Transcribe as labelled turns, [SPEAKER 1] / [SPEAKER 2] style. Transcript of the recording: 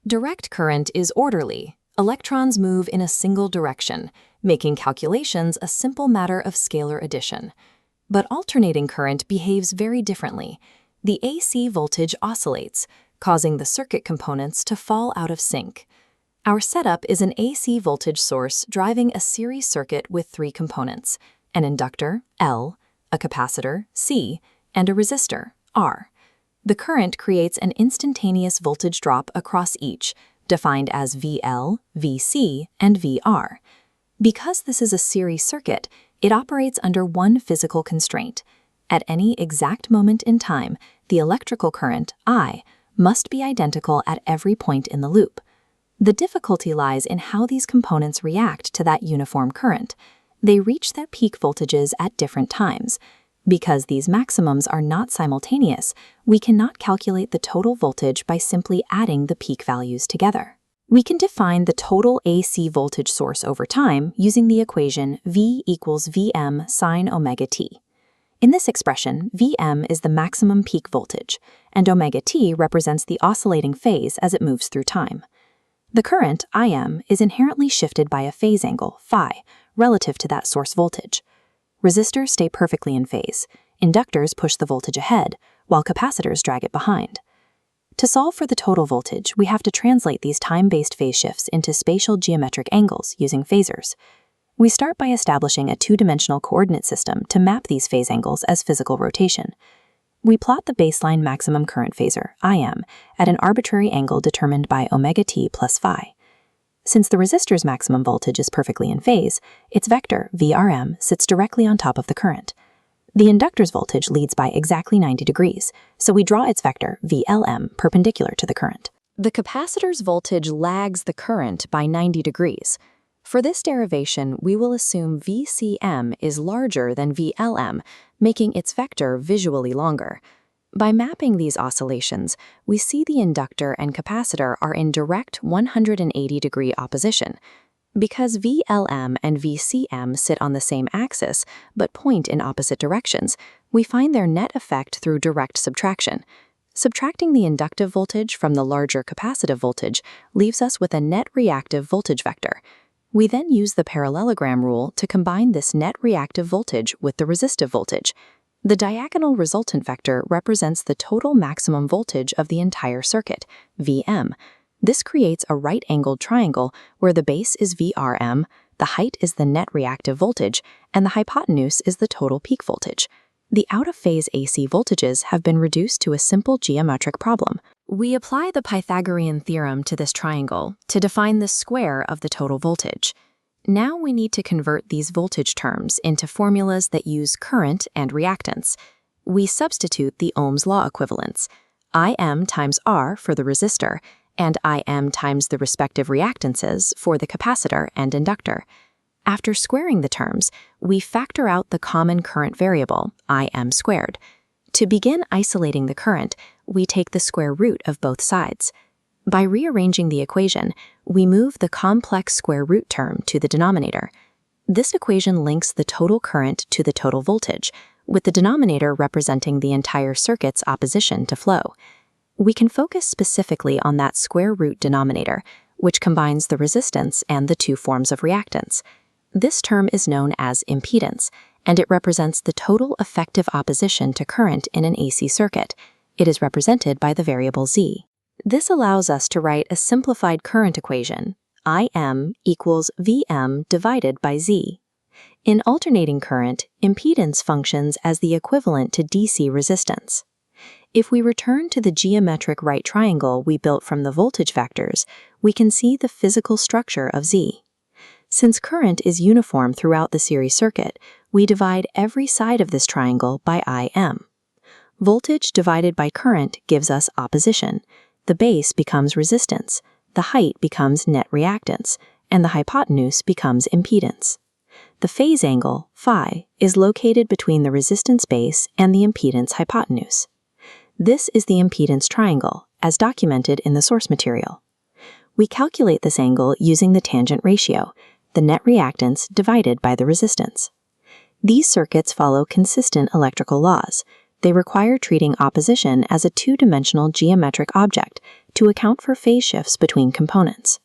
[SPEAKER 1] Direct current is orderly. Electrons move in a single direction, making calculations a simple matter of scalar addition. But alternating current behaves very differently. The AC voltage oscillates, causing the circuit components to fall out of sync. Our setup is an AC voltage source driving a series circuit with three components: an inductor, L, a capacitor, C, and a resistor, R. The current creates an instantaneous voltage drop across each, defined as VL, VC, and VR. Because this is a series circuit, it operates under one physical constraint. At any exact moment in time, the electrical current, I, must be identical at every point in the loop. The difficulty lies in how these components react to that uniform current. They reach their peak voltages at different times. Because these maximums are not simultaneous, we cannot calculate the total voltage by simply adding the peak values together. We can define the total AC voltage source over time using the equation V equals Vm sine omega t. In this expression, Vm is the maximum peak voltage, and omega t represents the oscillating phase as it moves through time. The current, Im, is inherently shifted by a phase angle, phi, relative to that source voltage. Resistors stay perfectly in phase. Inductors push the voltage ahead, while capacitors drag it behind. To solve for the total voltage, we have to translate these time-based phase shifts into spatial geometric angles using phasors. We start by establishing a two-dimensional coordinate system to map these phase angles as physical rotation. We plot the baseline maximum current phasor, Im, at an arbitrary angle determined by omega t plus phi. Since the resistor's maximum voltage is perfectly in phase, its vector, Vrm, sits directly on top of the current. The inductor's voltage leads by exactly 90 degrees, so we draw its vector, Vlm, perpendicular to the current. The capacitor's voltage lags the current by 90 degrees. For this derivation, we will assume Vcm is larger than Vlm, making its vector visually longer. By mapping these oscillations, we see the inductor and capacitor are in direct 180-degree opposition. Because Vlm and Vcm sit on the same axis but point in opposite directions, we find their net effect through direct subtraction. Subtracting the inductive voltage from the larger capacitive voltage leaves us with a net reactive voltage vector. We then use the parallelogram rule to combine this net reactive voltage with the resistive voltage. The diagonal resultant vector represents the total maximum voltage of the entire circuit, Vm. This creates a right-angled triangle where the base is Vrm, the height is the net reactive voltage, and the hypotenuse is the total peak voltage. The out-of-phase AC voltages have been reduced to a simple geometric problem. We apply the Pythagorean theorem to this triangle to define the square of the total voltage. Now we need to convert these voltage terms into formulas that use current and reactance. We substitute the Ohm's law equivalents, Im times R for the resistor, and Im times the respective reactances for the capacitor and inductor. After squaring the terms, we factor out the common current variable, Im squared. To begin isolating the current, we take the square root of both sides. By rearranging the equation, we move the complex square root term to the denominator. This equation links the total current to the total voltage, with the denominator representing the entire circuit's opposition to flow. We can focus specifically on that square root denominator, which combines the resistance and the two forms of reactance. This term is known as impedance, and it represents the total effective opposition to current in an AC circuit. It is represented by the variable Z. This allows us to write a simplified current equation, Im equals Vm divided by Z. In alternating current, impedance functions as the equivalent to DC resistance. If we return to the geometric right triangle we built from the voltage vectors, we can see the physical structure of Z. Since current is uniform throughout the series circuit, we divide every side of this triangle by Im. Voltage divided by current gives us opposition. The base becomes resistance, the height becomes net reactance, and the hypotenuse becomes impedance. The phase angle, phi, is located between the resistance base and the impedance hypotenuse. This is the impedance triangle, as documented in the source material. We calculate this angle using the tangent ratio, the net reactance divided by the resistance. These circuits follow consistent electrical laws. They require treating opposition as a two-dimensional geometric object to account for phase shifts between components.